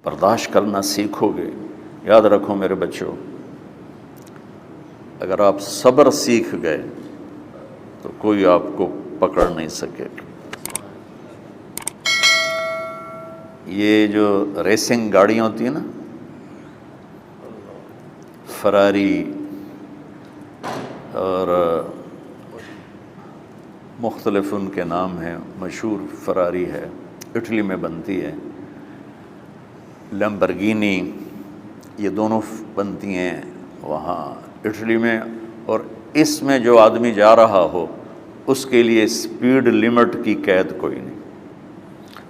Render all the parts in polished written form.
برداشت کرنا سیکھو گے. یاد رکھو میرے بچوں، اگر آپ صبر سیکھ گئے تو کوئی آپ کو پکڑ نہیں سکے گا. یہ جو ریسنگ گاڑیاں ہوتی ہیں نا، فراری اور مختلف ان کے نام ہیں، مشہور فراری ہے، اٹلی میں بنتی ہے. لیمبرگینی، یہ دونوں بنتی ہیں وہاں اٹلی میں. اور اس میں جو آدمی جا رہا ہو اس کے لیے اسپیڈ لمٹ کی قید کوئی نہیں،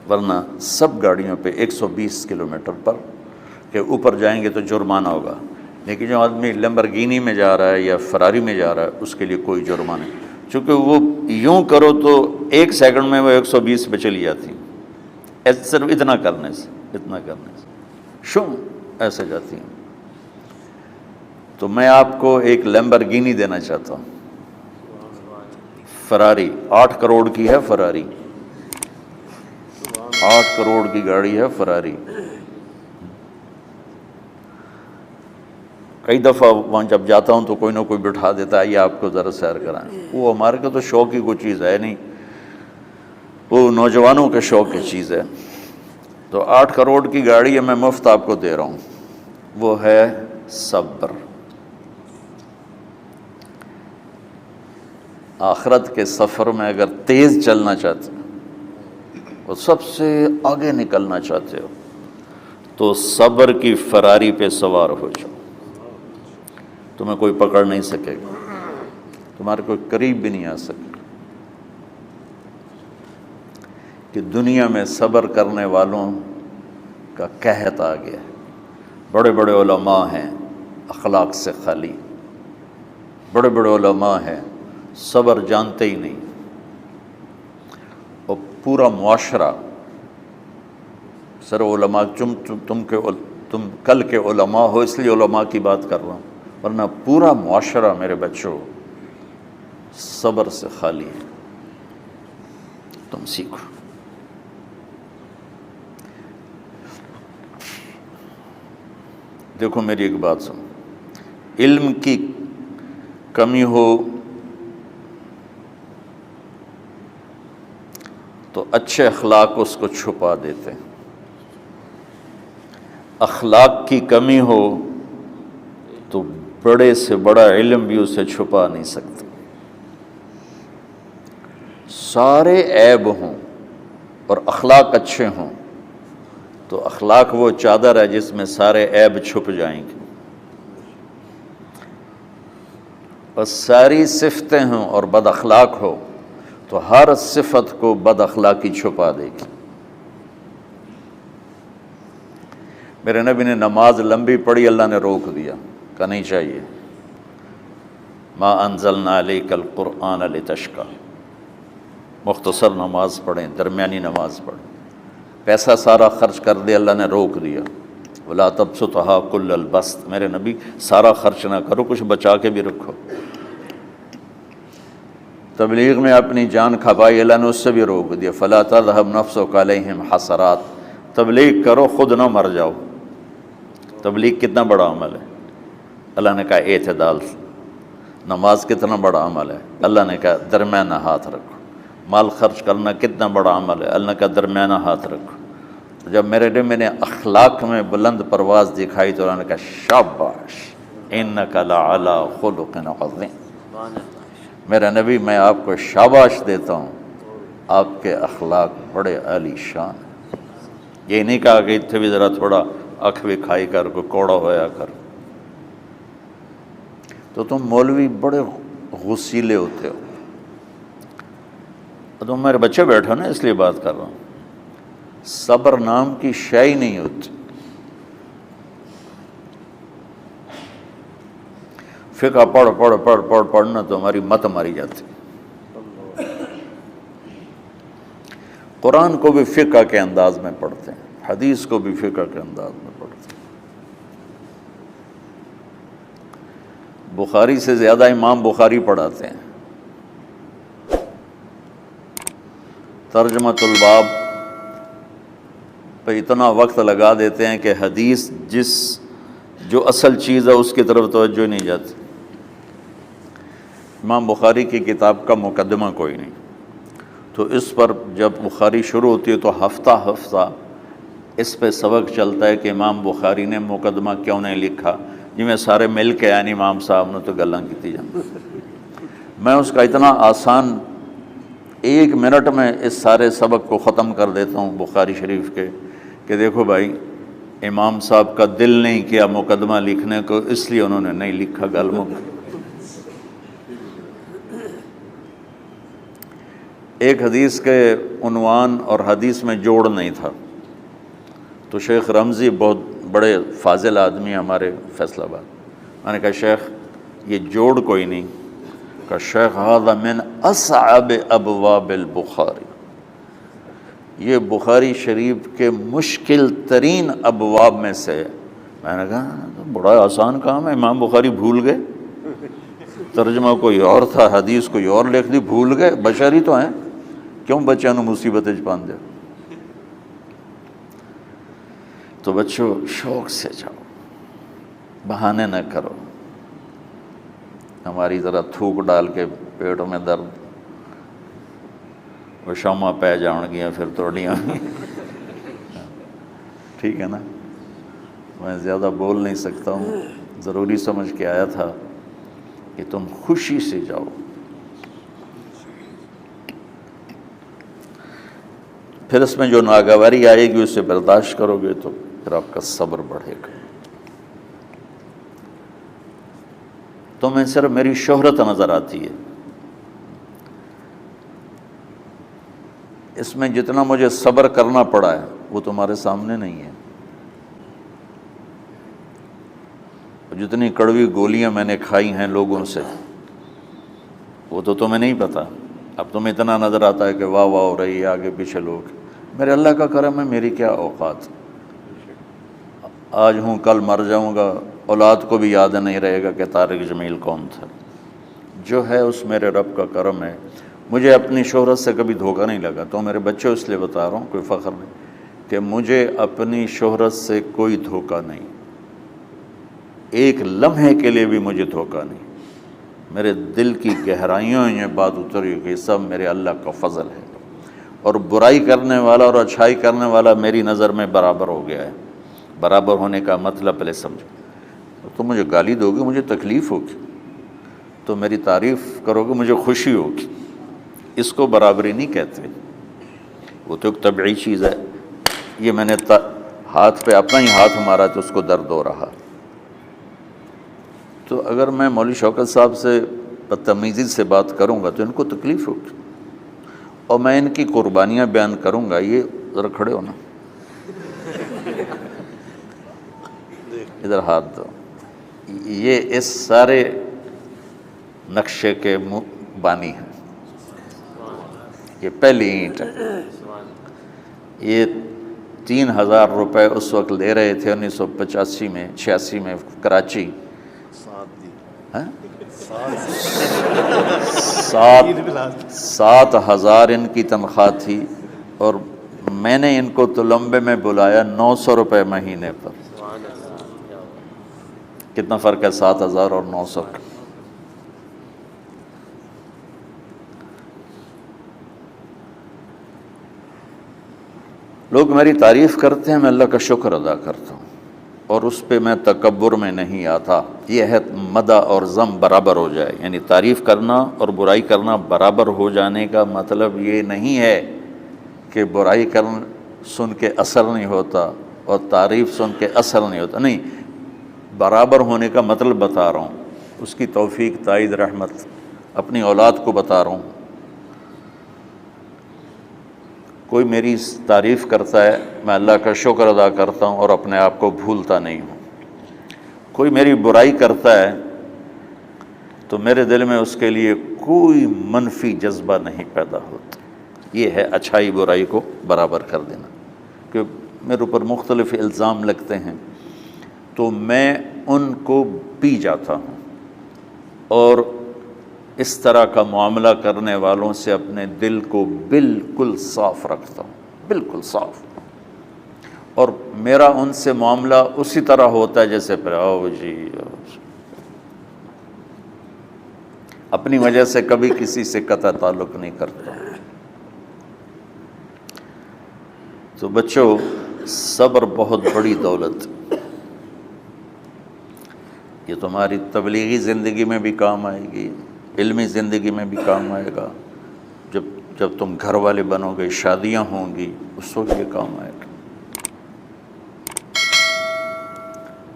ورنہ سب گاڑیوں پہ 120 کلومیٹر پر کے اوپر جائیں گے تو جرمانہ ہوگا. لیکن جو آدمی لیمبرگینی میں جا رہا ہے یا فراری میں جا رہا ہے اس کے لیے کوئی جرمانہ نہیں، چونکہ وہ یوں کرو تو 1 سیکنڈ میں وہ 120 پہ چلی جاتی ہیں، صرف اتنا کرنے سے شو ایسے جاتی ہیں. تو میں آپ کو ایک لیمبرگینی دینا چاہتا ہوں، فراری 8 کروڑ کی ہے. فراری 8 کروڑ کی گاڑی ہے فراری. کئی دفعہ وہاں جب جاتا ہوں تو کوئی نہ کوئی بٹھا دیتا ہے، یہ آپ کو ذرا سیر کرائیں. وہ ہمارے کو تو شوق کی کوئی چیز ہے نہیں، وہ نوجوانوں کے شوق کی چیز ہے. تو 8 کروڑ کی گاڑی ہے، میں مفت آپ کو دے رہا ہوں، وہ ہے صبر. آخرت کے سفر میں اگر تیز چلنا چاہتے ہو اور سب سے آگے نکلنا چاہتے ہو تو صبر کی فراری پہ سوار ہو جاؤ. تمہیں کوئی پکڑ نہیں سکے گا، تمہارے کوئی قریب بھی نہیں آ سکے گا. کہ دنیا میں صبر کرنے والوں کا قحط آ گیا. بڑے بڑے علماء ہیں اخلاق سے خالی، بڑے بڑے علماء ہیں صبر جانتے ہی نہیں. اور پورا معاشرہ سر علماء، تم کل کے علماء ہو اس لیے علماء کی بات کر رہا ہوں، ورنہ پورا معاشرہ میرے بچوں صبر سے خالی ہے. تم سیکھو. دیکھو میری ایک بات سنو، علم کی کمی ہو تو اچھے اخلاق اس کو چھپا دیتے ہیں، اخلاق کی کمی ہو تو بڑے سے بڑا علم بھی اسے چھپا نہیں سکتا. سارے عیب ہوں اور اخلاق اچھے ہوں تو اخلاق وہ چادر ہے جس میں سارے عیب چھپ جائیں گے. اور ساری صفتیں ہوں اور بد اخلاق ہو تو ہر صفت کو بد اخلاقی چھپا دے گی. میرے نبی نے نماز لمبی پڑھی، اللہ نے روک دیا، کہا نہیں چاہیے. ما انزلنا علیک القرآن لتشقی، مختصر نماز پڑھیں، درمیانی نماز پڑھیں. پیسہ سارا خرچ کر دے، اللہ نے روک دیا. ولا تبسطها کل البسط، میرے نبی سارا خرچ نہ کرو، کچھ بچا کے بھی رکھو. تبلیغ میں اپنی جان کھپائی، اللہ نے اس سے بھی روک دیا. فلا تذهب نفسك علیہم حسرات، تبلیغ کرو خود نہ مر جاؤ. تبلیغ کتنا بڑا عمل ہے، اللہ نے کہا اعتدال. نماز کتنا بڑا عمل ہے، اللہ نے کہا درمیانہ ہاتھ رکھو. مال خرچ کرنا کتنا بڑا عمل ہے، اللہ نے کہا درمیانہ ہاتھ رکھو. جب میرے لیے میں نے اخلاق میں بلند پرواز دکھائی تو اللہ نے کہا شاباش انک لعلی خلق عظیم. میرا نبی میں آپ کو شاباش دیتا ہوں، آپ کے اخلاق بڑے عالی شان. یہ نہیں کہا کہ اتنے بھی ذرا تھوڑا اکھ بھی کھائی کر، کوئی کوڑا ہویا کر. تو تم مولوی بڑے غسیلے ہوتے ہو. تم میرے بچے بیٹھو نا، اس لیے بات کر رہا ہوں. صبر نام کی شے ہی نہیں ہوتی. فقہ پڑھنا تو ہماری مت ماری جاتی. قرآن کو بھی فقہ کے انداز میں پڑھتے ہیں، حدیث کو بھی فقہ کے انداز میں پڑھتے ہیں. بخاری سے زیادہ امام بخاری پڑھاتے ہیں. ترجمۃ الباب پہ اتنا وقت لگا دیتے ہیں کہ حدیث جو اصل چیز ہے اس کی طرف توجہ نہیں جاتی۔ امام بخاری کی کتاب کا مقدمہ کوئی نہیں، تو اس پر جب بخاری شروع ہوتی ہے تو ہفتہ ہفتہ اس پہ سبق چلتا ہے کہ امام بخاری نے مقدمہ کیوں نہیں لکھا، جی میں سارے مل کے یعنی امام صاحب نے تو گلاں کیتی جاندی۔ میں اس کا اتنا آسان 1 منٹ میں اس سارے سبق کو ختم کر دیتا ہوں بخاری شریف کے، کہ دیکھو بھائی امام صاحب کا دل نہیں کیا مقدمہ لکھنے کو، اس لیے انہوں نے نہیں لکھا۔ گالموں ایک حدیث کے عنوان اور حدیث میں جوڑ نہیں تھا، تو شیخ رمزی بہت بڑے فاضل آدمی ہمارے فیصل آباد، میں نے کہا شیخ یہ جوڑ کوئی نہیں، کہ شیخ ھذا من اصعب ابواب البخاری، یہ بخاری شریف کے مشکل ترین ابواب میں سے ہے۔ میں نے کہا بڑا آسان کام ہے، امام بخاری بھول گئے، ترجمہ کوئی اور تھا، حدیث کوئی اور لکھ دی، بھول گئے، بشر ہی تو ہیں، کیوں بچوں نے مصیبت وچ پان دیا۔ تو بچوں شوق سے جاؤ، بہانے نہ کرو، ہماری ذرا تھوک ڈال کے پیٹ میں درد، وہ شامہ پہ جان گیا پھر توڑیاں ٹھیک ہے نا، میں زیادہ بول نہیں سکتا ہوں، ضروری سمجھ کے آیا تھا کہ تم خوشی سے جاؤ۔ پھر اس میں جو ناگواری آئے گی اسے برداشت کرو گے تو پھر آپ کا صبر بڑھے گا۔ تو میں صرف میری شہرت نظر آتی ہے، اس میں جتنا مجھے صبر کرنا پڑا ہے وہ تمہارے سامنے نہیں ہے، جتنی کڑوی گولیاں میں نے کھائی ہیں لوگوں سے وہ تو تمہیں نہیں پتہ۔ اب تمہیں اتنا نظر آتا ہے کہ واہ واہ ہو رہی ہے آگے پیچھے لوگ، میرے اللہ کا کرم ہے، میری کیا اوقات، آج ہوں کل مر جاؤں گا، اولاد کو بھی یاد نہیں رہے گا کہ طارق جمیل کون تھا۔ جو ہے اس میرے رب کا کرم ہے، مجھے اپنی شہرت سے کبھی دھوکہ نہیں لگا، تو میرے بچوں اس لیے بتا رہا ہوں، کوئی فخر نہیں، کہ مجھے اپنی شہرت سے کوئی دھوکہ نہیں، ایک لمحے کے لیے بھی مجھے دھوکہ نہیں، میرے دل کی گہرائیوں یہ بات اتری کہ سب میرے اللہ کا فضل ہے، اور برائی کرنے والا اور اچھائی کرنے والا میری نظر میں برابر ہو گیا ہے۔ برابر ہونے کا مطلب پہلے سمجھو، تم مجھے گالی دو گے مجھے تکلیف ہوگی، تو میری تعریف کرو گے مجھے خوشی ہوگی، اس کو برابری نہیں کہتے، وہ تو ایک طبعی چیز ہے۔ یہ میں نے ہاتھ پہ اپنا ہی ہاتھ مارا تو اس کو درد ہو رہا، تو اگر میں مولوی شوکت صاحب سے بدتمیزی سے بات کروں گا تو ان کو تکلیف ہوگی، اور میں ان کی قربانیاں بیان کروں گا۔ یہ ذرا کھڑے ہونا، ادھر ہاتھ دو، یہ اس سارے نقشے کے بانی ہیں، یہ پہلی اینٹ ہے، یہ 3000 روپے اس وقت لے رہے تھے 1985 میں 86 میں کراچی، 7,000 ان کی تنخواہ تھی، اور میں نے ان کو تلمبے میں بلایا 900 روپے مہینے پر۔ کتنا فرق ہے 7,000 اور 900 کا؟ لوگ میری تعریف کرتے ہیں، میں اللہ کا شکر ادا کرتا ہوں، اور اس پہ میں تکبر میں نہیں آتا۔ یہ ہے مدح اور ذم برابر ہو جائے، یعنی تعریف کرنا اور برائی کرنا برابر ہو جانے کا مطلب یہ نہیں ہے کہ برائی کرنا سن کے اثر نہیں ہوتا اور تعریف سن کے اثر نہیں ہوتا، نہیں، برابر ہونے کا مطلب بتا رہا ہوں، اس کی توفیق، تائید، رحمت اپنی اولاد کو بتا رہا ہوں۔ کوئی میری تعریف کرتا ہے، میں اللہ کا شکر ادا کرتا ہوں اور اپنے آپ کو بھولتا نہیں ہوں۔ کوئی میری برائی کرتا ہے تو میرے دل میں اس کے لیے کوئی منفی جذبہ نہیں پیدا ہوتا۔ یہ ہے اچھائی برائی کو برابر کر دینا۔ کہ میرے اوپر مختلف الزام لگتے ہیں تو میں ان کو پی جاتا ہوں، اور اس طرح کا معاملہ کرنے والوں سے اپنے دل کو بالکل صاف رکھتا ہوں، بالکل صاف، اور میرا ان سے معاملہ اسی طرح ہوتا ہے جیسے پھر آؤ جی اپنی وجہ سے کبھی کسی سے قطع تعلق نہیں کرتا۔ تو بچوں، صبر بہت بڑی دولت، یہ تمہاری تبلیغی زندگی میں بھی کام آئے گی، علمی زندگی میں بھی کام آئے گا، جب تم گھر والے بنو گے، شادیاں ہوں گی، اس وقت یہ کام آئے گا۔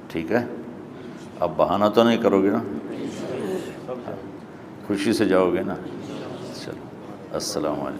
ٹھیک ہے، اب بہانہ تو نہیں کرو گے نا، خوشی سے جاؤ گے نا؟ چلو، السلام علیکم۔